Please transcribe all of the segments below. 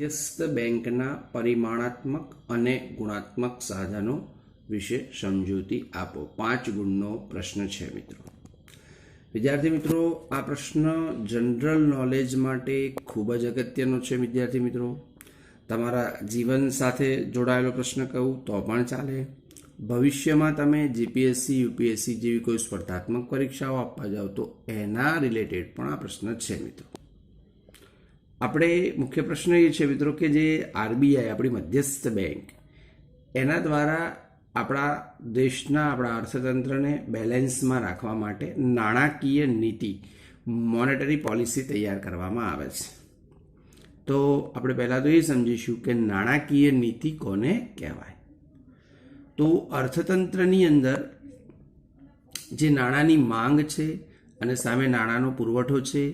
મધ્યસ્થ બેંકના પરિમાણાત્મક અને ગુણાત્મક સાધનો વિશે સમજૂતી આપો. 5 ગુણનો પ્રશ્ન છે મિત્રો. વિદ્યાર્થી મિત્રો, આ પ્રશ્ન જનરલ નોલેજ માટે ખૂબ જ અગત્યનો છે. વિદ્યાર્થી મિત્રો, તમારા જીવન સાથે જોડાયેલો પ્રશ્ન કહું તો પણ ચાલે. ભવિષ્યમાં તમે જીપીએસસી યુપીએસસી જેવી કોઈ સ્પર્ધાત્મક પરીક્ષાઓ આપવા જાઓ તો એના રિલેટેડ પણ આ પ્રશ્ન છે મિત્રો. આપણે મુખ્ય પ્રશ્ન એ છે મિત્રો કે જે આરબીઆઈ આપણી મધ્યસ્થ બેંક એના દ્વારા આપણા દેશના આપણા અર્થતંત્રને બેલેન્સમાં રાખવા માટે નાણાકીય નીતિ મોનેટરી પોલિસી તૈયાર કરવામાં આવે છે. તો આપણે પહેલાં તો એ સમજીશું કે નાણાકીય નીતિ કોને કહેવાય. તો અર્થતંત્રની અંદર જે નાણાંની માંગ છે અને સામે નાણાંનો પુરવઠો છે,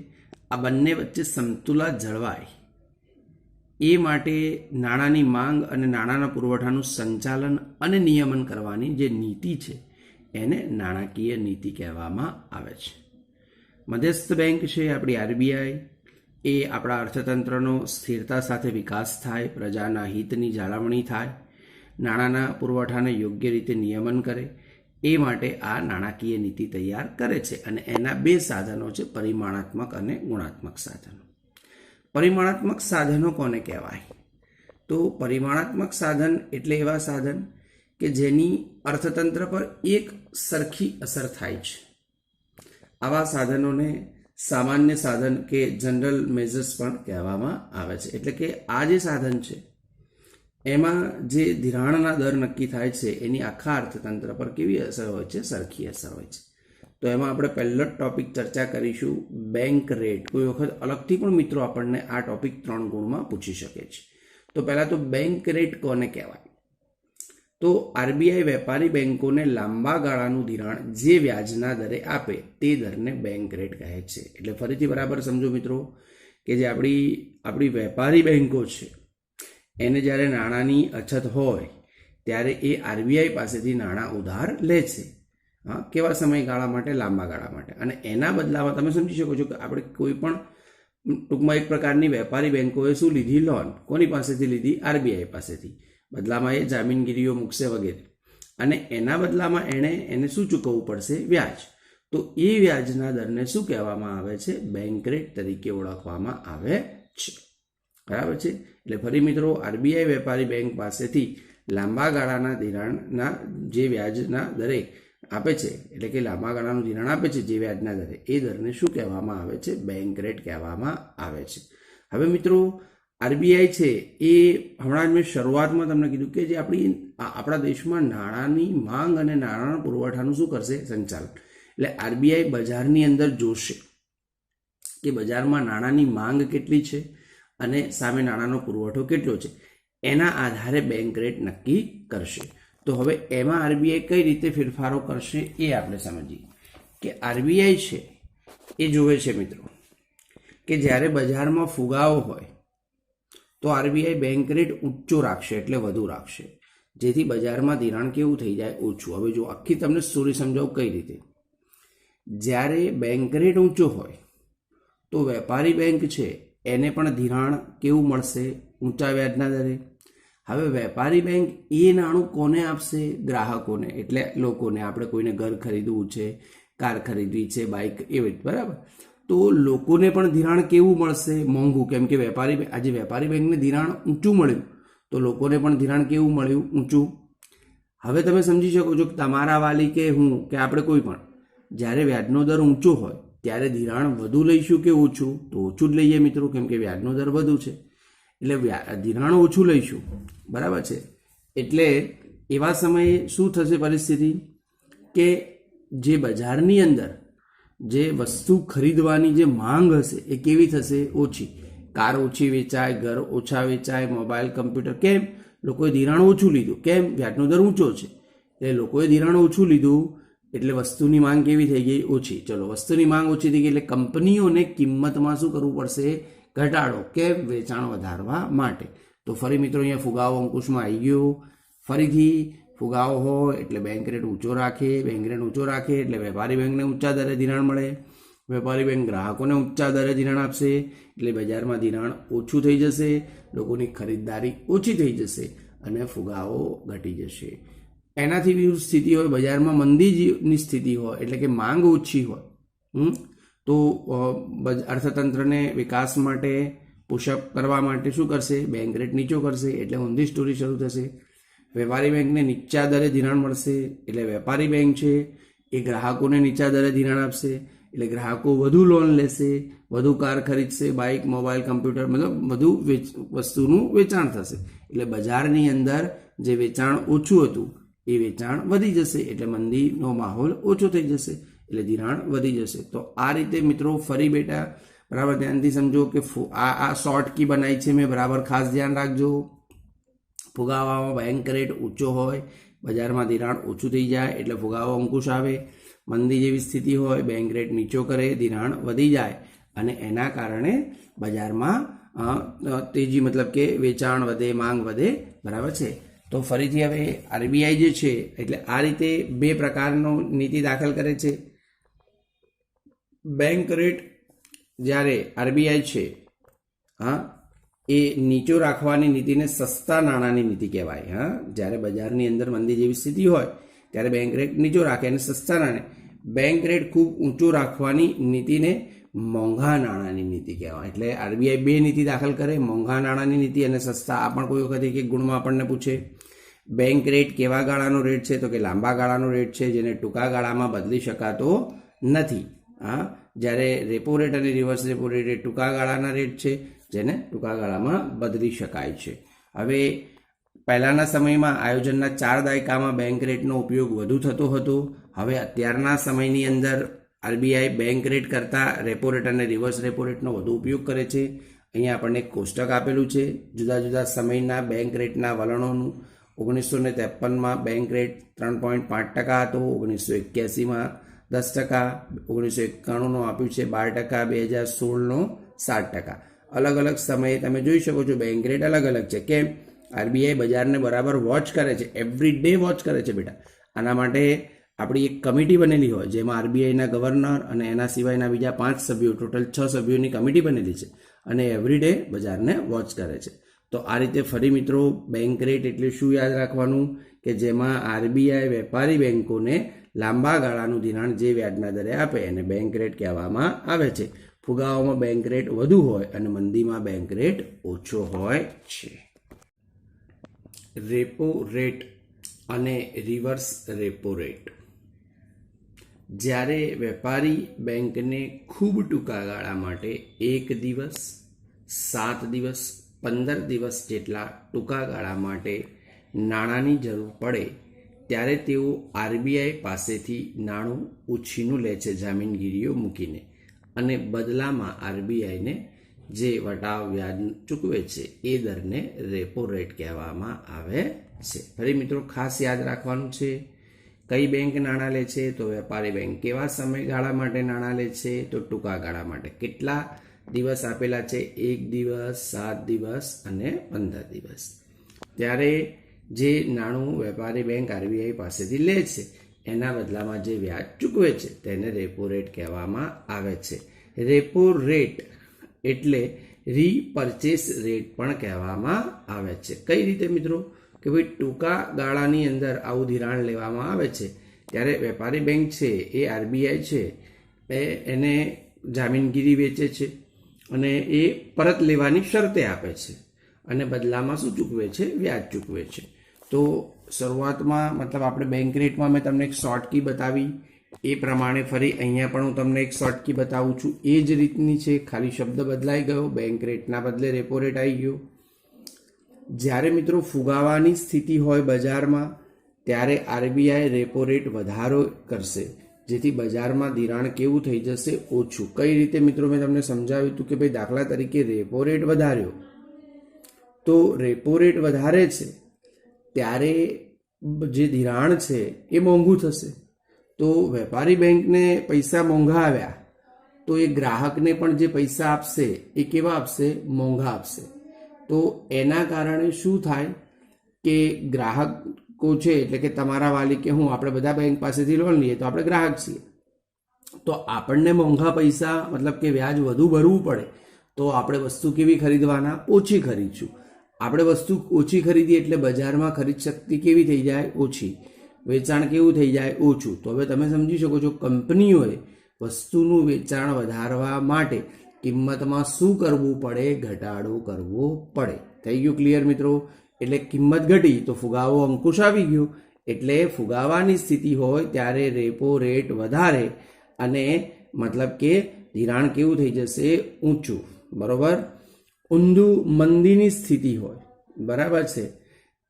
આ બંને વચ્ચે સમતુલા જળવાય એ માટે નાણાંની માંગ અને નાણાંના પુરવઠાનું સંચાલન અને નિયમન કરવાની જે નીતિ છે એને નાણાકીય નીતિ કહેવામાં આવે છે. મધ્યસ્થ બેંક છે આપણી આરબીઆઈ, એ આપણા અર્થતંત્રનો સ્થિરતા સાથે વિકાસ થાય, પ્રજાના હિતની જાળવણી થાય, નાણાંના પુરવઠાને યોગ્ય રીતે નિયમન કરે, એ માટે આ નાણાકીય નીતિ તૈયાર કરે છે. અને એના 2 સાધનો છે, પરિમાણાત્મક અને ગુણાત્મક સાધનો. પરિમાણાત્મક સાધનો કોને કહેવાય? તો પરિમાણાત્મક સાધન એટલે એવા સાધન કે જેની અર્થતંત્ર પર એક સરખી અસર થાય છે. આવા સાધનોને સામાન્ય સાધન કે જનરલ મેઝર્સ પણ કહેવામાં આવે છે. એટલે કે આ જે સાધન છે એમાં જે ધિરાણના દર નક્કી થાય છે એની આખા અર્થતંત્ર પર કેવી અસર હોય છે? સરખી અસર હોય છે. તો એમાં આપણે પહેલો જ ટોપિક ચર્ચા કરીશું, બેંક રેટ. કોઈ વખત અલગથી પણ મિત્રો આપણને આ ટોપિક 3 ગુણમાં પૂછી શકે છે. તો પહેલાં તો બેંક રેટ કોને કહેવાય? તો આરબીઆઈ વેપારી બેંકોને લાંબા ગાળાનું ધિરાણ જે વ્યાજના દરે આપે તે દરને બેંક રેટ કહે છે. એટલે ફરીથી બરાબર સમજો મિત્રો કે જે આપણી વેપારી બેંકો છે એને જ્યારે નાણાંની અછત હોય ત્યારે એ આરબીઆઈ પાસેથી નાણાં ઉધાર લે છે. કેવા સમયગાળા માટે? લાંબા ગાળા માટે. અને એના બદલામાં તમે સમજી શકો છો કે આપણે કોઈ પણ ટૂંકમાં એક પ્રકારની વેપારી બેંકોએ શું લીધી? લોન. કોની પાસેથી લીધી? આરબીઆઈ પાસેથી. બદલામાં એ જામીનગીરીઓ મૂકશે વગેરે, અને એના બદલામાં એને શું ચૂકવવું પડશે? વ્યાજ. તો એ વ્યાજના દરને શું કહેવામાં આવે છે? બેંક રેટ તરીકે ઓળખવામાં આવે છે. બરાબર છે. એટલે ફરી મિત્રો, આરબીઆઈ વેપારી બેંક પાસેથી લાંબા ગાળાના ધિરાણના જે વ્યાજના દરે આપે છે, એટલે કે લાંબા ગાળાનું ધિરાણ આપે છે જે વ્યાજના દરે, એ દરને શું કહેવામાં આવે છે? બેંક રેટ કહેવામાં આવે છે. હવે મિત્રો, આરબીઆઈ છે એ હમણાં જ મેં શરૂઆતમાં તમને કીધું કે જે આપણા દેશમાં નાણાંની માંગ અને નાણાંના પુરવઠાનું શું કરશે? સંચાલન. એટલે આરબીઆઈ બજારની અંદર જોશે કે બજારમાં નાણાંની માંગ કેટલી છે અને સામે નાણાંનો પુરવઠો કેટલો છે. એના આધારે બેંક રેટ નક્કી કરશે. તો હવે એમાં આરબીઆઈ કઈ રીતે ફેરફારો કરશે એ આપણે સમજીએ. કે આરબીઆઈ છે એ જોવે છે મિત્રો કે જ્યારે બજારમાં ફુગાવો હોય તો આરબીઆઈ બેંક રેટ ઊંચો રાખશે, એટલે વધુ રાખશે, જેથી બજારમાં ધિરાણ કેવું થઈ જાય? ઓછું. હવે જો આખી તમને સ્ટોરી સમજાવું કઈ રીતે. જ્યારે બેંક રેટ ઊંચો હોય તો વેપારી બેંક છે એને પણ ધિરાણ કેવું મળશે? ઊંચા વ્યાજના દરે. હવે વેપારી બેંક એ નાણું કોને આપશે? ગ્રાહકોને, એટલે લોકોને. આપણે કોઈને ઘર ખરીદવું છે, કાર ખરીદવી છે, બાઇક, એવી. બરાબર. તો લોકોને પણ ધિરાણ કેવું મળશે? મોંઘું. કેમ કે આજે વેપારી બેંકને ધિરાણ ઊંચું મળ્યું તો લોકોને પણ ધિરાણ કેવું મળ્યું? ઊંચું. હવે તમે સમજી શકો છો કે તમારા વાલી કે હું કે આપણે કોઈ પણ જ્યારે વ્યાજનો દર ઊંચો હોય ત્યારે ધિરાણ વધુ લઈશું કે ઓછું? તો ઓછું જ લઈએ મિત્રો, કેમ કે વ્યાજનો દર વધુ છે એટલે ધિરાણ ઓછું લઈશું. બરાબર છે. એટલે એવા સમયે શું થશે પરિસ્થિતિ? કે જે બજારની અંદર જે વસ્તુ ખરીદવાની જે માંગ હશે એ કેવી થશે? ઓછી. કાર ઓછી વેચાય, ઘર ઓછા વેચાય, મોબાઈલ, કમ્પ્યુટર. કેમ? લોકોએ ધિરાણ ઓછું લીધું. કેમ? વ્યાજનો દર ઊંચો છે એટલે લોકોએ ધિરાણ ઓછું લીધું એટલે વસ્તુની માંગ કેવી થઈ ગઈ? ઓછી. ચલો, વસ્તુની માંગ ઓછી થઈ ગઈ એટલે કંપનીઓને કિંમતમાં શું કરવું પડશે? ઘટાડો. કેમ? વેચાણ વધારવા માટે. તો ફરી મિત્રો અહીંયા ફુગાવો અંકુશમાં આવી ગયો. ફરીથી ફુગાવો હોય એટલે બેંક રેટ ઊંચો રાખે, બેંક રેટ ઊંચો રાખે એટલે વેપારી બેંકને ઊંચા દરે ધિરાણ મળે, વેપારી બેંક ગ્રાહકોને ઊંચા દરે ધિરાણ આપશે એટલે બજારમાં ધિરાણ ઓછું થઈ જશે, લોકોની ખરીદદારી ઓછી થઈ જશે અને ફુગાવો ઘટી જશે. એનાથી વિરુદ્ધ સ્થિતિ હોય, બજારમાં મંદીની સ્થિતિ હોય એટલે કે માંગ ઓછી હોય, તો અર્થતંત્રને વિકાસ માટે પુશઅપ કરવા માટે શું કરશે? બેંક રેટ નીચો કરશે એટલે ઊંધી સ્ટોરી શરૂ થશે. વેપારી બેંકને નીચા દરે ધિરાણ મળશે એટલે વેપારી બેંક છે એ ગ્રાહકોને નીચા દરે ધિરાણ આપશે એટલે ગ્રાહકો વધુ લોન લેશે, વધુ કાર ખરીદશે, બાઇક, મોબાઈલ, કમ્પ્યુટર, મતલબ વધુ વસ્તુનું વેચાણ થશે એટલે બજારની અંદર જે વેચાણ ઓછું હતું એ વેચાણ વધી જશે એટલે મંદીનો માહોલ ઓછો થઈ જશે એટલે ધિરાણ વધી જશે. તો આ રીતે મિત્રો ફરી બેટા બરાબર ધ્યાનથી સમજો કે આ શોર્ટ કી બનાવી છે મેં, બરાબર ખાસ ધ્યાન રાખજો. ફુગાવામાં બેંક રેટ ઊંચો હોય, બજારમાં ધિરાણ ઓછું થઈ જાય એટલે ફુગાવો અંકુશ આવે. મંદી જેવી સ્થિતિ હોય, બેંક રેટ નીચો કરે, ધિરાણ વધી જાય અને એના કારણે બજારમાં તેજી મતલબ કે વેચાણ વધે, માંગ વધે, બરાબર છે. તો ફરીથી હવે આરબીઆઈ જે છે એટલે આ રીતે બે પ્રકારનો નીતિ દાખલ કરે છે. બેંક રેટ જ્યારે આરબીઆઈ છે એ નીચો રાખવાની નીતિને સસ્તા નાણાંની નીતિ કહેવાય. જ્યારે બજારની અંદર મંદી જેવી સ્થિતિ હોય ત્યારે બેંક રેટ નીચો રાખે અને સસ્તા નાણાં. બેંક રેટ ખૂબ ઊંચો રાખવાની નીતિને મોંઘા નાણાંની નીતિ કહેવાય. એટલે આરબીઆઈ બે નીતિ દાખલ કરે, મોંઘા નાણાંની નીતિ અને સસ્તા. આ પણ કોઈ વખત એક ગુણમાં આપણને પૂછે. બેંક રેટ કેવા ગાળાનો રેટ છે? તો કે લાંબા ગાળાનો રેટ છે જેને ટૂંકા ગાળામાં બદલી શકાતો નથી. જ્યારે રેપો રેટ અને રિવર્સ રેપો રેટ એ ટૂંકા ગાળાના રેટ છે જેને ટૂંકા ગાળામાં બદલી શકાય છે. હવે પહેલાંના સમયમાં આયોજનના 4 દાયકામાં બેંક રેટનો ઉપયોગ વધુ થતો હતો. હવે અત્યારના સમયની અંદર આરબીઆઈ બેંક રેટ કરતાં રેપો રેટ અને રિવર્સ રેપો રેટનો વધુ ઉપયોગ કરે છે. અહીંયા આપણને એક કોષ્ટક આપેલું છે જુદા જુદા સમયના બેંક રેટના વલણોનું. 1953માં બેંક રેટ 3.5% હતો, 1981માં 10%, 1991નું આપ્યું છે 12%, 2016નો 7%. અલગ અલગ સમયે તમે જોઈ શકો છો બેંક રેટ અલગ અલગ છે. કેમ? આરબીઆઈ બજારને બરાબર વોચ કરે છે, એવરી ડે વોચ કરે છે બેટા. આના માટે આપણી એક કમિટી બનેલી હોય જેમાં આરબીઆઈના ગવર્નર અને એના સિવાયના બીજા 5 સભ્યો, ટોટલ 6 સભ્યોની કમિટી બનેલી છે અને એવરી ડે બજારને વોચ કરે છે. તો આ રીતે ફરી મિત્રો બેંક રેટ એટલે શું યાદ રાખવાનું કે જેમાં આરબીઆઈ વેપારી બેંકોને લાંબા ગાળાનું ધિરાણ જે વ્યાજના દરે આપે એને બેંક રેટ કહેવામાં આવે છે. ફુગાવામાં બેંક રેટ વધુ હોય અને મંદીમાં બેંક રેટ ઓછો હોય છે. રેપો રેટ અને રિવર્સ રેપો રેટ. જ્યારે વેપારી બેંકને ખૂબ ટૂંકા ગાળા માટે 1 દિવસ, 7 દિવસ, 15 દિવસ જેટલા ટૂંકા ગાળા માટે નાણાંની જરૂર પડે ત્યારે તેઓ આરબીઆઈ પાસેથી નાણું ઉછીનું લે છે જામીનગીરીઓ મૂકીને અને બદલામાં આરબીઆઈને જે વટાવ વ્યાજ ચૂકવે છે એ દરને રેપો રેટ કહેવામાં આવે છે. ફરી મિત્રો ખાસ યાદ રાખવાનું છે કઈ બેંક નાણાં લે છે તો વેપારી બેંક. કેવા સમયગાળા માટે નાણાં લે છે તો ટૂંકા ગાળા માટે. કેટલા દિવસ આપેલા છે? 1 દિવસ, 7 દિવસ અને 15 દિવસ. ત્યારે જે નાણું વેપારી બેંક આરબીઆઈ પાસેથી લે છે એના બદલામાં જે વ્યાજ ચૂકવે છે તેને રેપો રેટ કહેવામાં આવે છે. રેપો રેટ એટલે રીપર્ચેસ રેટ પણ કહેવામાં આવે છે. કઈ રીતે મિત્રો? કે ભાઈ ટૂંકા ગાળાની અંદર આવું ધિરાણ લેવામાં આવે છે ત્યારે વેપારી બેંક છે એ આરબીઆઈ છે એને જામીનગીરી વેચે છે અને એ પરત લેવાની શરતે આપે છે અને બદલામાં શું ચૂકવે છે? વ્યાજ ચૂકવે છે. તો શરૂઆતમાં મતલબ આપણે બેંક રેટમાં મેં તમને એક શોર્ટ કી બતાવી એ પ્રમાણે ફરી અહીંયા પણ હું તમને એક શોર્ટ કી બતાવું છું. એ જ રીતની છે, ખાલી શબ્દ બદલાઈ ગયો. બેંક રેટના બદલે રેપો રેટ આવી ગયો. જ્યારે મિત્રો ફુગાવાની સ્થિતિ હોય બજારમાં ત્યારે આરબીઆઈ રેપો રેટ વધારો કરશે જેથી બજારમાં ધિરાણ કેવું થઈ જશે? ઓછું. કઈ રીતે મિત્રો? મેં તમને સમજાવ્યું હતું કે ભાઈ દાખલા તરીકે રેપો રેટ વધાર્યો તો રેપો રેટ વધારે છે ત્યારે જે ધિરાણ છે એ મોંઘું થશે. તો વેપારી બેંકને પૈસા મોંઘા આવ્યા તો એ ગ્રાહકને પણ જે પૈસા આપશે એ કેવા આપશે? મોંઘા આપશે. તો એના કારણે શું થાય કે ગ્રાહકો છે એટલે કે તમારા વાલી કે હું આપણે બધા બેંક પાસેથી લોન લઈએ તો આપણે ગ્રાહક છીએ. તો આપણને મોંઘા પૈસા મતલબ કે વ્યાજ વધુ ભરવું પડે તો આપણે વસ્તુ કેવી ખરીદવાના? ઓછી ખરીદશું. આપણે વસ્તુ ઓછી ખરીદીએ એટલે બજારમાં ખરીદ શક્તિ કેવી થઈ જાય? ઓછી. વેચાણ કેવું થઈ જાય? ઓછું. તો હવે તમે સમજી શકો છો કંપનીઓએ વસ્તુનું વેચાણ વધારવા માટે કિંમતમાં શું કરવું પડે? ઘટાડો કરવો પડે. થઈ ગયું ક્લિયર મિત્રો? એટલે કિંમત ઘટી તો ફુગાવો અંકુશ આવી ગયો. એટલે ફુગાવાની સ્થિતિ હોય ત્યારે રેપો રેટ વધારે અને મતલબ કે ધિરાણ કેવું થઈ જશે? ઊંચું. બરોબર. ઊંધું મંદીની સ્થિતિ હોય, બરાબર છે,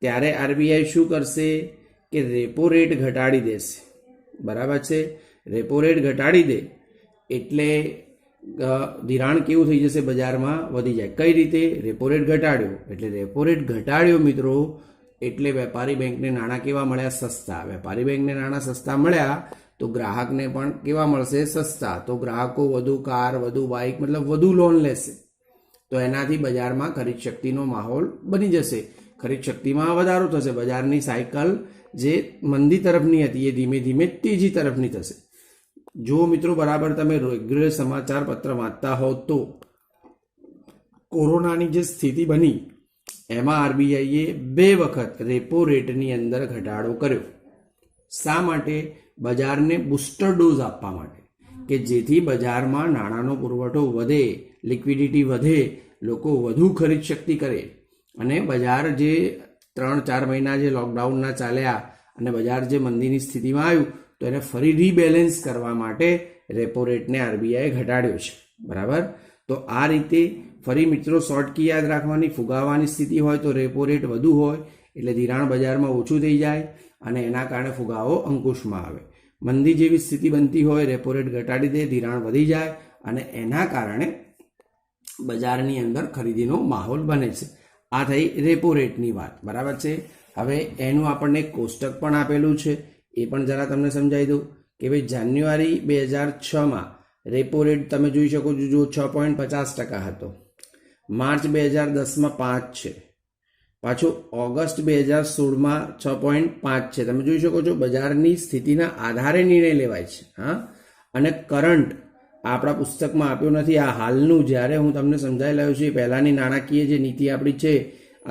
ત્યારે આરબીઆઈ શું કરશે કે રેપો રેટ ઘટાડી દેશે. બરાબર છે. રેપો રેટ ઘટાડી દે એટલે ધિરાણ કેવું થઈ જશે? બજારમાં વધી જાય. કઈ રીતે? રેપો રેટ ઘટાડ્યો એટલે રેપો રેટ ઘટાડ્યો મિત્રો એટલે વેપારી બેંકને નાણાં કેવા મળ્યા? સસ્તા. વેપારી બેંકને નાણાં સસ્તા મળ્યા તો ગ્રાહકને પણ કેવા મળશે? સસ્તા. તો ગ્રાહકો વધુ કાર, વધુ બાઇક મતલબ વધુ લોન લેશે. તો એનાથી બજારમાં ખરીદ શક્તિનો માહોલ બની જશે. ખરીદ શક્તિમાં વધારો થશે. બજારની સાયકલ જે મંદી તરફની હતી એ ધીમે ધીમે તેજી તરફની થશે. જો મિત્રો બરાબર તમે રેગ્યુલર સમાચાર પત્ર વાંચતા હો તો કોરોનાની જે સ્થિતિ બની એમાં આરબીઆઈએ 2 વખત રેપો રેટની અંદર ઘટાડો કર્યો. શા માટે? બજારને બૂસ્ટર ડોઝ આપવા માટે, કે જેથી બજારમાં નાણાંનો પુરવઠો વધે, લિક્વિડિટી વધે, લોકો વધુ ખરીદ શક્તિ કરે અને બજાર જે 3-4 મહિના જે લોકડાઉનના ચાલ્યા અને બજાર જે મંદીની સ્થિતિમાં આવ્યું તો એને ફરી રીબેલેન્સ કરવા માટે રેપો રેટને આરબીઆઈએ ઘટાડ્યો છે. બરાબર. તો આ રીતે ફરી મિત્રો શોર્ટકી યાદ રાખવાની, ફુગાવાની સ્થિતિ હોય તો રેપો રેટ વધુ હોય એટલે ધિરાણ બજારમાં ઓછું થઈ જાય અને એના કારણે ફુગાવો અંકુશમાં આવે. મંદી જેવી સ્થિતિ બનતી હોય, રેપો રેટ ઘટાડી દે, ધિરાણ વધી જાય અને એના કારણે બજારની અંદર ખરીદીનો માહોલ બને છે. આ થઈ રેપો રેટની વાત. બરાબર છે. હવે એનું આપણને એક કોષ્ટક પણ આપેલું છે, એ પણ જરા તમને સમજાવી દઉં કે ભાઈ જાન્યુઆરી 2006માં રેપો રેટ તમે જોઈ શકો છો, જો 6.50% હતો. માર્ચ 2010માં 5 છે. પાછું ઓગસ્ટ 2016માં 6.5 છે. તમે જોઈ શકો છો બજારની સ્થિતિના આધારે નિર્ણય લેવાય છે. હા. અને કરંટ આપણા પુસ્તકમાં આપ્યું નથી, આ હાલનું જ્યારે હું તમને સમજાવી રહ્યો છું પહેલાંની નાણાકીય જે નીતિ આપણી છે,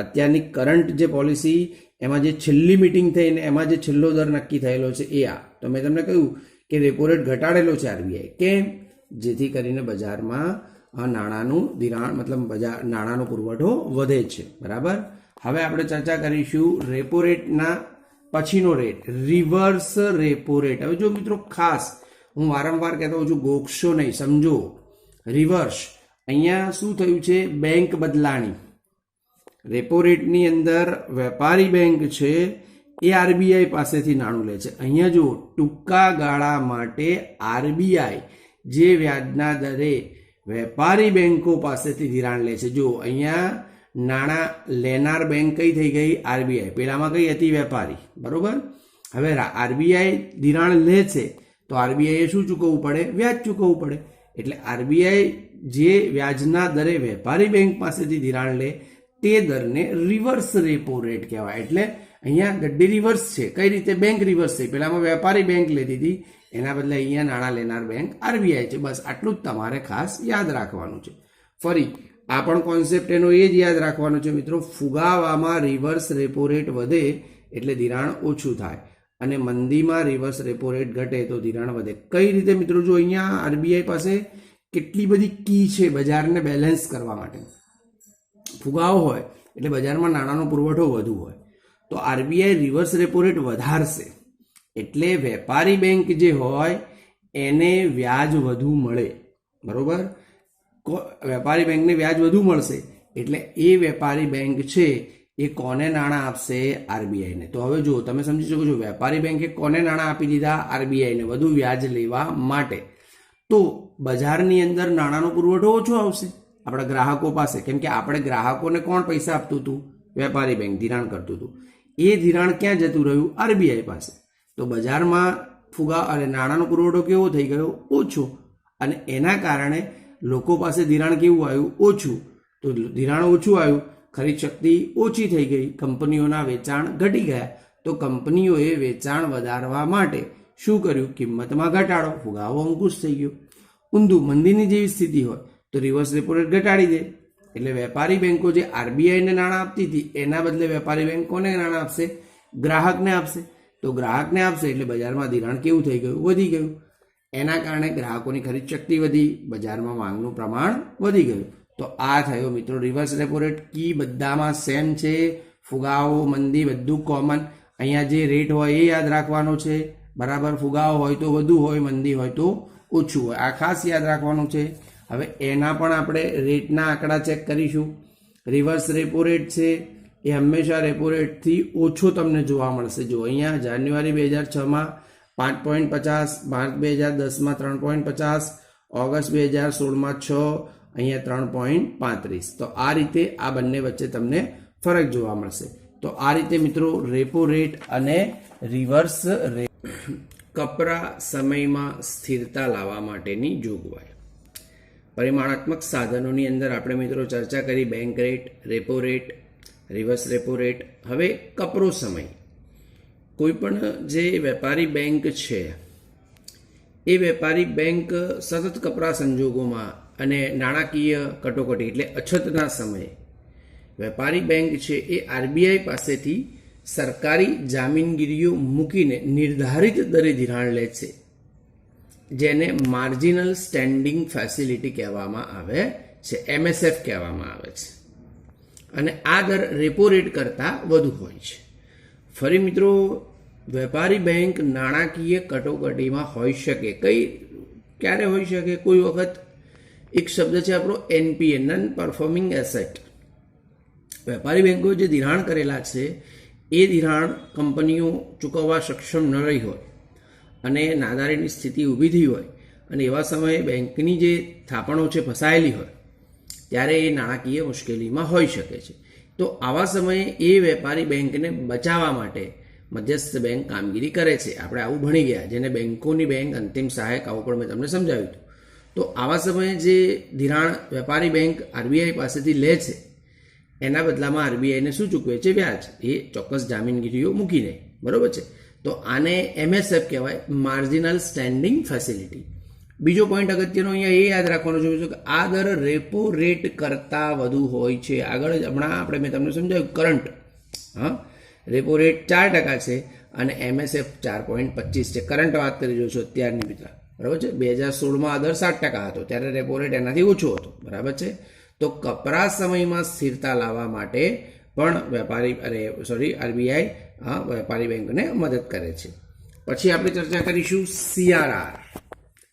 અત્યારની કરંટ જે પોલિસી એમાં જે છેલ્લી મિટિંગ થઈને એમાં જે છેલ્લો દર નક્કી થયેલો છે એ આ. તો મેં તમને કહ્યું કે રેપો રેટ ઘટાડેલો છે આરબીઆઈ. કેમ? જેથી કરીને બજારમાં નાણાંનું ધિરાણ મતલબ બજાર નાણાંનો પુરવઠો વધે છે. બરાબર. હવે આપણે ચર્ચા કરીશું રેપો રેટના પછીનો રેટ, રિવર્સ રેપો રેટ. હવે જો મિત્રો ખાસ હું વારંવાર કહેતો હોઉં છું, ગોખશો નહીં, સમજો. રિવર્સ અહીંયા શું થયું છે? બેંક બદલાણી. રેપો રેટની અંદર વેપારી બેંક છે એ આરબીઆઈ પાસેથી નાણું લે છે. અહીંયા જો ટૂંકા ગાળા માટે આરબીઆઈ જે વ્યાજના દરે વેપારી બેંકો પાસેથી ધિરાણ લે છે. જો અહીંયા નાણાં લેનાર બેંક કઈ થઈ ગઈ? આરબીઆઈ. પેલામાં કઈ હતી? વેપારી. બરોબર. હવે આરબીઆઈ ધિરાણ લે છે તો આરબીઆઈએ શું ચૂકવવું પડે? વ્યાજ ચૂકવવું પડે. એટલે આરબીઆઈ જે વ્યાજના દરે વેપારી બેંક પાસેથી ધિરાણ લે તે દરને રિવર્સ રેપો રેટ કહેવાય. એટલે અહીંયા ગड्डी રિવર્સ છે. કઈ રીતે? બેંક રિવર્સ છે. પેલામાં વેપારી બેંક લેતી હતી, એના બદલે અહીંયા નાણાં લેનાર બેંક આરબીઆઈ છે. બસ આટલું જ તમારે ખાસ યાદ રાખવાનું છે. ફરી આ પણ કોન્સેપ્ટ એનો એ જ યાદ રાખવાનો છે મિત્રો, ફુગાવામાં રિવર્સ રેપો રેટ વધે એટલે ધિરાણ ઓછું થાય અને મંદીમાં રિવર્સ રેપો રેટ ઘટે તો ધિરાણ વધે. કઈ રીતે મિત્રો? જો અહીંયા આરબીઆઈ પાસે કેટલી બધી કી છે બજારને બેલેન્સ કરવા માટે. ફુગાવો હોય એટલે બજારમાં નાણાંનો પુરવઠો વધુ હોય તો આરબીઆઈ રિવર્સ રેપો રેટ વધારશે એટલે વેપારી બેંક જે હોય એને વ્યાજ વધુ મળે. બરોબર. વેપારી બેંકને વ્યાજ વધુ મળશે એટલે એ વેપારી બેંક છે એ કોને નાણાં આપશે? આરબીઆઈને. તો હવે જો તમે સમજી શકો છો વેપારી બેંકે કોને નાણાં આપી દીધા? આરબીઆઈને, વધુ વ્યાજ લેવા માટે. તો બજારની અંદર નાણાંનો પુરવઠો ઓછો આવશે આપણા ગ્રાહકો પાસે. કેમ કે આપણે ગ્રાહકોને કોણ પૈસા આપતું હતું? વેપારી બેંક ધિરાણ કરતું હતું. એ ધિરાણ ક્યાં જતું રહ્યું? આરબીઆઈ પાસે. તો બજારમાં ફુગા અને નાણાંનો પુરવઠો કેવો થઈ ગયો? ઓછો. અને એના કારણે લોકો પાસે ધિરાણ કેવું આવ્યું? ઓછું. તો ધિરાણ ઓછું આવ્યું, ખરીદ શક્તિ ઓછી થઈ ગઈ, કંપનીઓના વેચાણ ઘટી ગયા. તો કંપનીઓએ વેચાણ વધારવા માટે શું કર્યું? કિંમતમાં ઘટાડો, ફુગાવો અંકુશ થઈ ગયો. ઊંધું મંદીની જેવી સ્થિતિ હોય તો રિવર્સ રેપો રેટ ઘટાડી દે. એટલે વેપારી બેંકો જે આરબીઆઈને નાણાં આપતી હતી એના બદલે વેપારી બેંક કોને નાણાં આપશે? ગ્રાહકને આપશે. તો ગ્રાહકને આપશે એટલે બજારમાં ધિરાણ કેવું થઈ ગયું? વધી ગયું. એના કારણે ગ્રાહકોની ખરીદ શક્તિ વધી, બજારમાં માંગનું પ્રમાણ વધી ગયું. તો આ થયો મિત્રો રિવર્સ રેપો રેટ. કી બધામાં સેમ છે, ફુગાવો મંદી બધું કોમન. અહીંયા જે રેટ હોય એ યાદ રાખવાનો છે, બરાબર. ફુગાવો હોય તો વધુ હોય, મંદી હોય તો ઓછું હોય, આ ખાસ યાદ રાખવાનું છે. હવે એના પણ આપણે રેટના આંકડા ચેક કરીશું. રિવર્સ રેપો રેટ છે એ હંમેશા રેપો રેટથી ઓછો તમને જોવા મળશે. જો અહીંયા જાન્યુઆરી 2006માં 5.50, માર્ચ 2010માં 3.50, ઓગસ્ટ 2016માં 6, અહીંયા 3.35. તો આ રીતે આ બંને વચ્ચે તમને ફરક જોવા મળશે. તો આ રીતે મિત્રો રેપો રેટ અને રિવર્સ રેટ કપરા સમયમાં સ્થિરતા લાવવા માટેની જોગવાઈ. પરિમાણાત્મક સાધનોની અંદર આપણે મિત્રો ચર્ચા કરી bank rate, repo rate, reverse repo rate. હવે કપરો સમય. કોઈ પણ જે વેપારી બેંક છે એ વેપારી બેંક સતત કપરા સંજોગોમાં અને નાણાકીય કટોકટી એટલે અછતના સમયે વેપારી બેંક છે એ આરબીઆઈ પાસેથી સરકારી જામીનગીરીઓ મૂકીને નિર્ધારિત દરે ધિરાણ લે છે, જેને માર્જિનલ સ્ટેન્ડિંગ ફેસિલિટી કહેવામાં આવે છે, MSF કહેવામાં આવે છે. અને આ દર રેપો રેટ કરતાં વધુ હોય છે. ફરી મિત્રો વેપારી બેંક નાણાકીય કટોકટીમાં હોઈ શકે. ક્યારે હોઈ શકે? કોઈ વખત એક શબ્દ છે આપણો NPA, નોન પરફોર્મિંગ એસેટ. વેપારી બેંકો જે ધિરાણ કરેલા છે એ ધિરાણ કંપનીઓ ચૂકવવા સક્ષમ ન રહી હોય અને નાદારીની સ્થિતિ ઊભી થઈ હોય અને એવા સમયે બેંકની જે થાપણો છે ફસાયેલી હોય ત્યારે એ નાણાકીય મુશ્કેલીમાં હોઈ શકે છે. તો આવા સમયે એ વેપારી બેંકને બચાવવા માટે મધ્યસ્થ બેંક કામગીરી કરે છે. આપણે આવું ભણી ગયા, જેને બેંકોની બેંક, અંતિમ સહાયક, આવું પણ મેં તમને સમજાવ્યું હતું. તો આવા સમયે જે ધિરાણ વેપારી બેંક આરબીઆઈ પાસેથી લે છે એના બદલામાં આરબીઆઈને શું ચૂકવે છે? વ્યાજ. એ ચોક્કસ જામીનગીરીઓ મૂકીને, બરોબર છે. તો આને MSF કહેવાય, માર્જિનલ સ્ટેન્ડિંગ ફેસિલિટી. બીજો પોઈન્ટ અગત્યનો અહીંયા એ યાદ રાખવાનો છે કે આ દર રેપો રેટ કરતાં વધુ હોય છે. આગળ જ હમણાં મેં તમને સમજાવ્યું કરંટ, રેપો રેટ 4% છે અને MSF 4.25 છે. કરંટ વાત કરી રહ્યો છું અત્યારની મિત્ર, બરાબર છે. 2016માં આ દર 7% હતો, ત્યારે રેપો રેટ એનાથી ઓછો હતો, બરાબર છે. તો કપરા સમયમાં સ્થિરતા લાવવા માટે પણ આરબીઆઈ વેપારી બેંકને મદદ કરે છે. પછી આપણે ચર્ચા કરીશું CRR.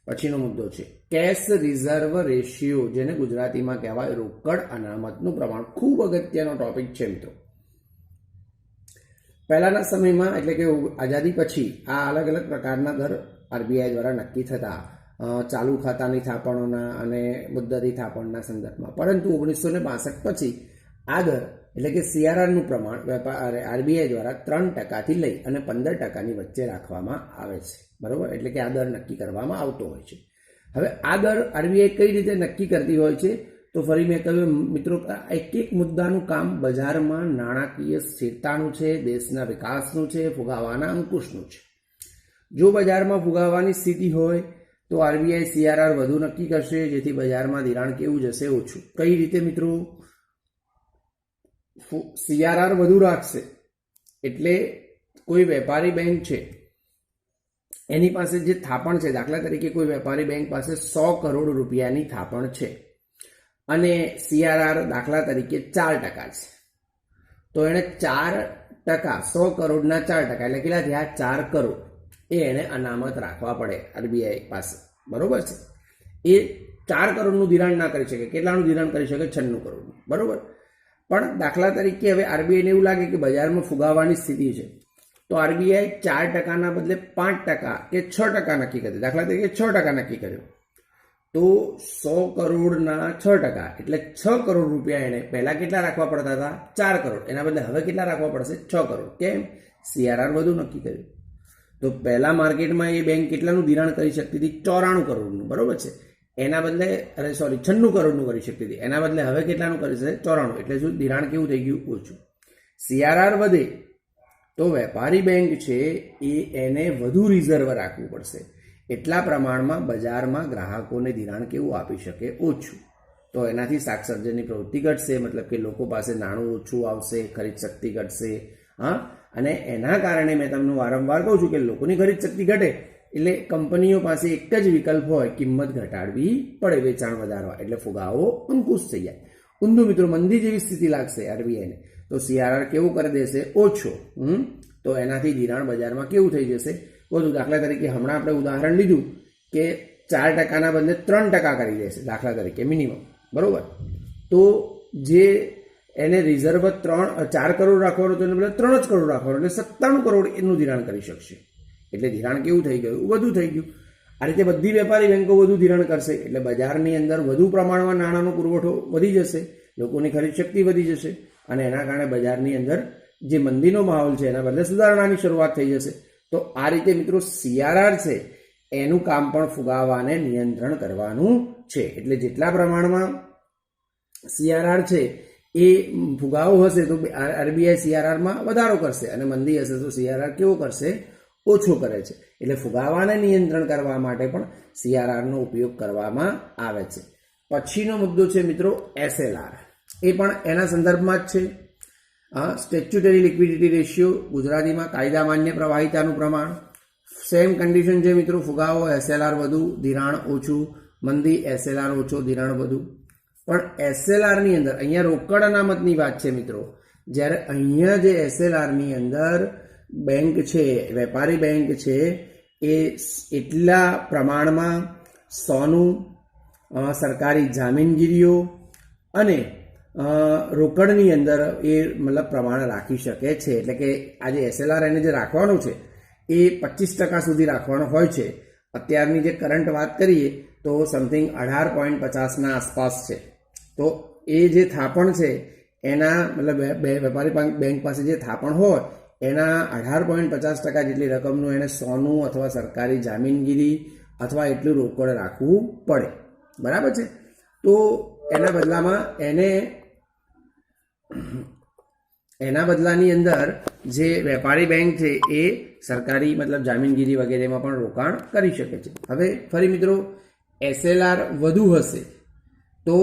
પછીનો મુદ્દો છે કેશ રિઝર્વ રેશિયો, જેને ગુજરાતીમાં કહેવાય રોકડ અનામતનું પ્રમાણ. ખૂબ અગત્યનો ટોપિક છે મિત્રો. પહેલાના સમયમાં એટલે કે આઝાદી પછી આ અલગ અલગ પ્રકારના દર આરબીઆઈ દ્વારા નક્કી થતા, ચાલુ ખાતાની થાપણોના અને મુદ્દતી થાપણના સંદર્ભમાં. પરંતુ 1962 પછી આ દર એટલે કે CRRનું પ્રમાણ આરબીઆઈ દ્વારા 3%થી લઈ અને 15%ની વચ્ચે રાખવામાં આવે છે, બરોબર. એટલે કે આ દર નક્કી કરવામાં આવતો હોય છે. હવે આ દર આરબીઆઈ કઈ રીતે નક્કી કરતી હોય છે? તો ફરી મેં કહ્યું મિત્રો, એક મુદ્દાનું કામ બજારમાં નાણાકીય સ્થિરતાનું છે, દેશના વિકાસનું છે, ફુગાવાના અંકુશનું છે. જો બજારમાં ફુગાવાની સ્થિતિ હોય તો આરબીઆઈ CRR વધુ નક્કી કરશે, જેથી બજારમાં ધિરાણ કેવું જશે? ઓછું. કઈ રીતે મિત્રો? CRR વધુ રાખશે એટલે કોઈ વેપારી બેંક છે એની પાસે જે થાપણ છે, દાખલા તરીકે કોઈ વેપારી બેંક પાસે 100 કરોડ રૂપિયાની થાપણ છે અને CRR દાખલા તરીકે 4% છે, તો એને 4%, 100 કરોડના 4% એટલે કેટલા થયા? 4 કરોડ એ એને અનામત રાખવા પડે આરબીઆઈ પાસે, બરોબર છે. એ 4 કરોડનું ધિરાણ ના કરી શકે. કેટલાનું ધિરાણ કરી શકે? 96 કરોડનું, બરોબર. પણ દાખલા તરીકે હવે આરબીઆઈને એવું લાગે કે બજારમાં ફુગાવાની સ્થિતિ છે, તો આરબીઆઈ 4%ના બદલે 5% કે 6% નક્કી કરી. દાખલા તરીકે 6% નક્કી કર્યો, તો 100 કરોડના 6% એટલે 6 કરોડ રૂપિયા એને પહેલા કેટલા રાખવા પડતા હતા? 4 કરોડ. એના બદલે હવે કેટલા રાખવા પડશે? 6 કરોડ. કેમ? CRR વધુ નક્કી કર્યું. તો પહેલા માર્કેટમાં એ બેંક કેટલાનું ધિરાણ કરી શકતી હતી? 94 કરોડનું, બરોબર છે. એના બદલે 96 કરોડનું કરી શકતી હતી. એના બદલે હવે કેટલાનું કરી શકે? 94. એટલે શું? ધિરાણ કેવું થઈ ગયું? ઓછું. CRR વધે તો વેપારી બેંક છે એને વધુ રિઝર્વ રાખવું પડશે, એટલા પ્રમાણમાં બજારમાં ગ્રાહકોને ધિરાણ કેવું આપી શકે? ઓછું. તો એનાથી શાક સર્જનની પ્રવૃત્તિ ઘટશે, મતલબ કે લોકો પાસે નાણું ઓછું આવશે, ખરીદ શક્તિ ઘટશે. હા, અને એના કારણે મેં તમને વારંવાર કહું છું કે લોકોની ખરીદ શક્તિ ઘટે એટલે કંપનીઓ પાસે એક જ વિકલ્પ હોય, કિંમત ઘટાડવી પડે, વેચાણ વધારવા, એટલે ફુગાવો અંકુશ થઈ જાય. ઊંધું મિત્રો, મંદી જેવી સ્થિતિ લાગશે આરબીઆઈને તો CRR કેવું કરી દેશે? ઓછો. તો એનાથી ધિરાણ બજારમાં કેવું થઈ જશે? વધુ. દાખલા તરીકે હમણાં આપણે ઉદાહરણ લીધું કે 4%ના બદલે 3% કરી દેશે, દાખલા તરીકે મિનિમમ, બરોબર. તો જે એને રિઝર્વ 4 કરોડ રાખવાનો તો એને બદલે 3 જ કરોડ રાખવાનો, એટલે 97 કરોડ એનું ધિરાણ કરી શકશે. એટલે ધિરાણ કેવું થઈ ગયું? વધુ થઈ ગયું. આ રીતે બધી વેપારી બેંકો વધુ ધિરાણ કરશે એટલે બજારની અંદર વધુ પ્રમાણમાં નાણાંનો પુરવઠો વધી જશે, લોકોની ખરીદ શક્તિ વધી જશે અને એના કારણે બજારની અંદર જે મંદીનો માહોલ છે એના બદલે સુધારણાની શરૂઆત થઈ જશે. તો આ રીતે મિત્રો CRR છે એનું કામ પણ ફુગાવાને નિયંત્રણ કરવાનું છે. એટલે જેટલા પ્રમાણમાં CRR છે એ ફુગાવો હશે તો RBI CRRમાં વધારો કરશે અને મંદી હશે તો CRR કેવો કરશે? ઓછો કરે છે. એટલે ફુગાવાને નિયંત્રણ કરવા માટે પણ CRRનો ઉપયોગ કરવામાં આવે છે. પછીનો મુદ્દો છે મિત્રો SLR. એ પણ એના સંદર્ભમાં જ છે. સ્ટેચ્યુટરી લિક્વિડિટી રેશિયો, ગુજરાતીમાં કાયદા માન્ય પ્રવાહિતાનું પ્રમાણ. સેમ કન્ડિશન છે મિત્રો, ફુગાવો SLR વધુ, ધિરાણ ઓછું, મંદી SLR ઓછો, ધિરાણ વધુ. પણ SLRની અંદર અહીંયા રોકડ અનામતની વાત છે મિત્રો. જ્યારે અહીંયા જે SLRની અંદર બેંક છે, વેપારી બેંક છે, એ એટલા પ્રમાણમાં સોનું, સરકારી જામીનગીરીઓ અને રોકડની અંદર એ મતલબ પ્રમાણ રાખી શકે છે. એટલે કે આ જે SLR એને જે રાખવાનું છે એ 25% સુધી રાખવાનો હોય છે. અત્યારની જે કરંટ વાત કરીએ તો સમથિંગ 18.50ના આસપાસ છે. તો એ જે થાપણ છે એના મતલબ વેપારી બેંક પાસે જે થાપણ હોય એના 18.50% જેટલી રકમનું એને સોનું અથવા સરકારી જામીનગીરી અથવા એટલું રોકડ રાખવું પડે, બરાબર છે. તો એના બદલામાં એના બદલાની અંદર જે વેપારી બેંક છે એ સરકારી મતલબ જામીનગીરી વગેરેમાં પણ રોકાણ કરી શકે છે. હવે ફરી મિત્રો SLR વધુ હશે તો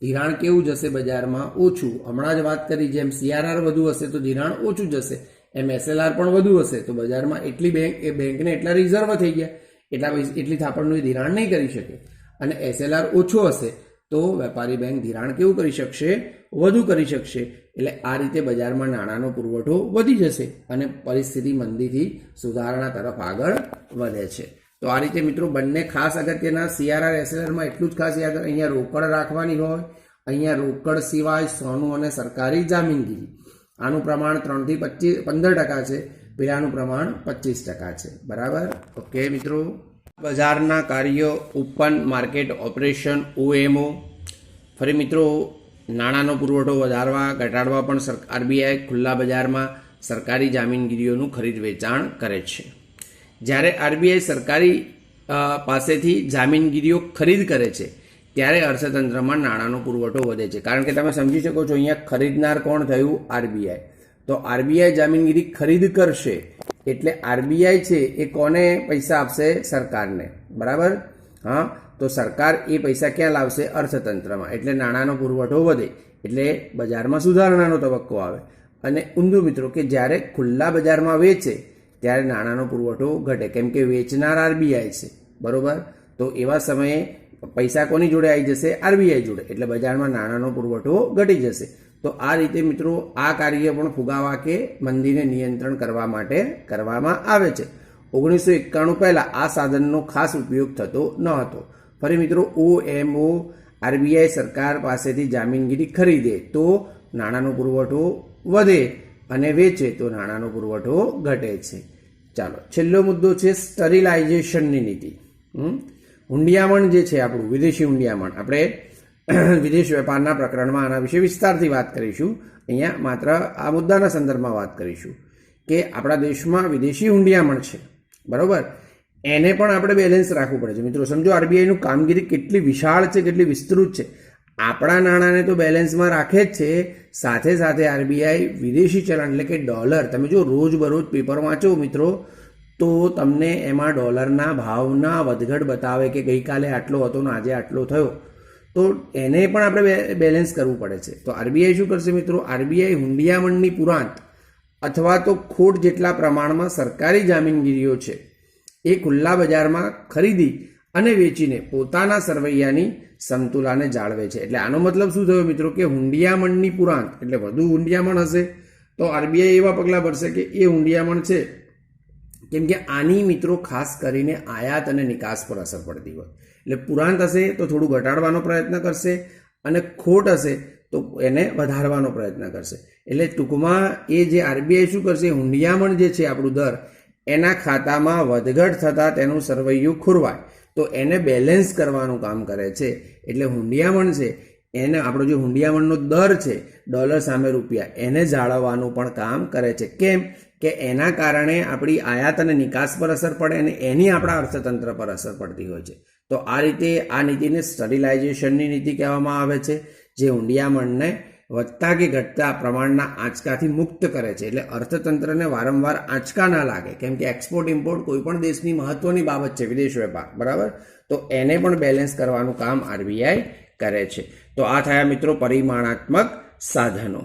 ધિરાણ કેવું જશે બજારમાં? ઓછું. હમણાં જ વાત કરી જેમ CRR વધુ હશે તો ધિરાણ ઓછું જશે, એમ SLR પણ વધુ હશે તો બજારમાં બેંકને એટલા રિઝર્વ થઈ ગયા, એટલી થાપણનું ધિરાણ નહીં કરી શકે. અને SLR ઓછો હશે તો વેપારી બેંક ધિરાણ કેવું કરી શકશે? વધુ કરી શકશે. એટલે આ રીતે બજારમાં નાણાંનો પુરવઠો વધી જશે અને પરિસ્થિતિ મંદીથી સુધારણા તરફ આગળ વધે છે. તો આ રીતે મિત્રો બંને ખાસ અગત્યના CRR SLRમાં એટલું જ ખાસ યાદ, અહીંયા રોકડ રાખવાની હોય, અહીંયા રોકડ સિવાય સોનું અને સરકારી જામીનગીરી. આનું પ્રમાણ 3 થી 15% છે, પેલાનું પ્રમાણ 25% છે, બરાબર. ઓકે મિત્રો, બજારના કાર્યો, ઓપન માર્કેટ ઓપરેશન OMO. ફરી મિત્રો નાણાંનો પુરવઠો વધારવા ઘટાડવા પણ RBI ખુલ્લા બજારમાં સરકારી જામીનગીરીઓનું ખરીદ વેચાણ કરે છે. જ્યારે RBI સરકારી પાસેથી જામીનગીરીઓ ખરીદ કરે છે ત્યારે અર્થતંત્રમાં નાણાંનો પુરવઠો વધે છે. કારણ કે તમે સમજી શકો છો અહીંયા ખરીદનાર કોણ થયું? RBI. તો RBI જામીનગીરી ખરીદ કરશે એટલે RBI છે એ કોને પૈસા આપશે? સરકારને, બરાબર. હા, તો સરકાર એ પૈસા ક્યાં લાવશે? અર્થતંત્રમાં. એટલે નાણાંનો પુરવઠો વધે એટલે બજારમાં સુધારણાનો તબક્કો આવે. અને ઊંધું મિત્રો કે જ્યારે ખુલ્લા બજારમાં વેચે ત્યારે નાણાંનો પુરવઠો ઘટે, કેમ કે વેચનાર RBI છે, બરોબર. તો એવા સમયે પૈસા કોની જોડે આવી જશે? RBI જોડે. એટલે બજારમાં નાણાંનો પુરવઠો ઘટી જશે. તો આ રીતે મિત્રો આ કાર્ય પણ ફુગાવા કે મંદીને નિયંત્રણ કરવા માટે કરવામાં આવે છે. 1991 પહેલાં આ સાધનનો ખાસ ઉપયોગ થતો ન હતો. ફરી મિત્રો OMO, RBI સરકાર પાસેથી જામીનગીરી ખરીદે તો નાણાંનો પુરવઠો વધે અને વેચે તો નાણાંનો પુરવઠો ઘટે છે. ચાલો, છેલ્લો મુદ્દો છે સ્ટરીલાઇઝેશનની નીતિ. હુંડિયામણ જે છે આપણું વિદેશી હુંડિયામણ, આપણે વિદેશ વેપારના પ્રકરણમાં આના વિશે વિસ્તારથી વાત કરીશું. અહીંયા માત્ર આ મુદ્દાના સંદર્ભમાં વાત કરીશું કે આપણા દેશમાં વિદેશી હુંડિયામણ છે, બરાબર. એને પણ આપણે બેલેન્સ રાખવું પડે છે મિત્રો. સમજો RBIનું કામગીરી કેટલી વિશાળ છે, કેટલી વિસ્તૃત છે. આપણા નાણાંને તો બેલેન્સમાં રાખે જ છે, સાથે સાથે આરબીઆઈ વિદેશી ચલણ એટલે કે ડોલર, તમે જો રોજબરોજ પેપર વાંચો મિત્રો તો તમને એમાં ડોલરના ભાવના વધઘટ બતાવે કે ગઈકાલે આટલો હતો ને આજે આટલો થયો, તો એને પણ આપણે બેલેન્સ કરવું પડે છે. તો આરબીઆઈ શું કરશે મિત્રો? આરબીઆઈ હુંડિયામણની પુરાંત અથવા તો ખોટ જેટલા પ્રમાણમાં સરકારી જામીનગીરીઓ છે એ ખુલ્લા બજારમાં ખરીદી અને વેચીને પોતાના સરવૈયાની સમતુલાને જાળવે છે. એટલે આનો મતલબ શું થયો મિત્રો કે હુંડિયામણની પુરાંત એટલે વધુ હુંડિયામણ હશે તો આરબીઆઈ એવા પગલાં ભરશે કે એ હુંડિયામણ છે, કેમ કે આની મિત્રો ખાસ કરીને આયાત અને નિકાસ પર અસર પડતી હોય. એટલે પુરાંત હશે તો થોડું ઘટાડવાનો પ્રયત્ન કરશે અને ખોટ હશે તો એને વધારવાનો પ્રયત્ન કરશે. એટલે ટૂંકમાં એ જે આરબીઆઈ શું કરશે, હુંડિયામણ જે છે આપણું દર, એના ખાતામાં વધઘટ થતાં તેનું સરવૈયું ખોરવાય તો એને બેલેન્સ કરવાનું કામ કરે છે. એટલે હુંડિયામણ છે એને આપણો જે હુંડિયામણનો દર છે ડોલર સામે રૂપિયા એને જાળવવાનું પણ કામ કરે છે. કેમ કે એના કારણે આપણી આયાત અને નિકાસ પર અસર પડે અને એની આપણા અર્થતંત્ર પર અસર પડતી હોય છે. તો આ રીતે આ નીતિને સ્ટરીલાઇઝેશનની નીતિ કહેવામાં આવે છે, જે હુંડિયામણને વધતા કે ઘટતા પ્રમાણના આંચકાથી મુક્ત કરે છે. એટલે અર્થતંત્રને વારંવાર આંચકા ના લાગે, કેમ કે એક્સપોર્ટ ઇમ્પોર્ટ કોઈ પણ દેશની મહત્વની બાબત છે, વિદેશ વેપાર, બરાબર. તો એને પણ બેલેન્સ કરવાનું કામ આરબીઆઈ કરે છે. તો આ થયા મિત્રો પરિમાણાત્મક સાધનો.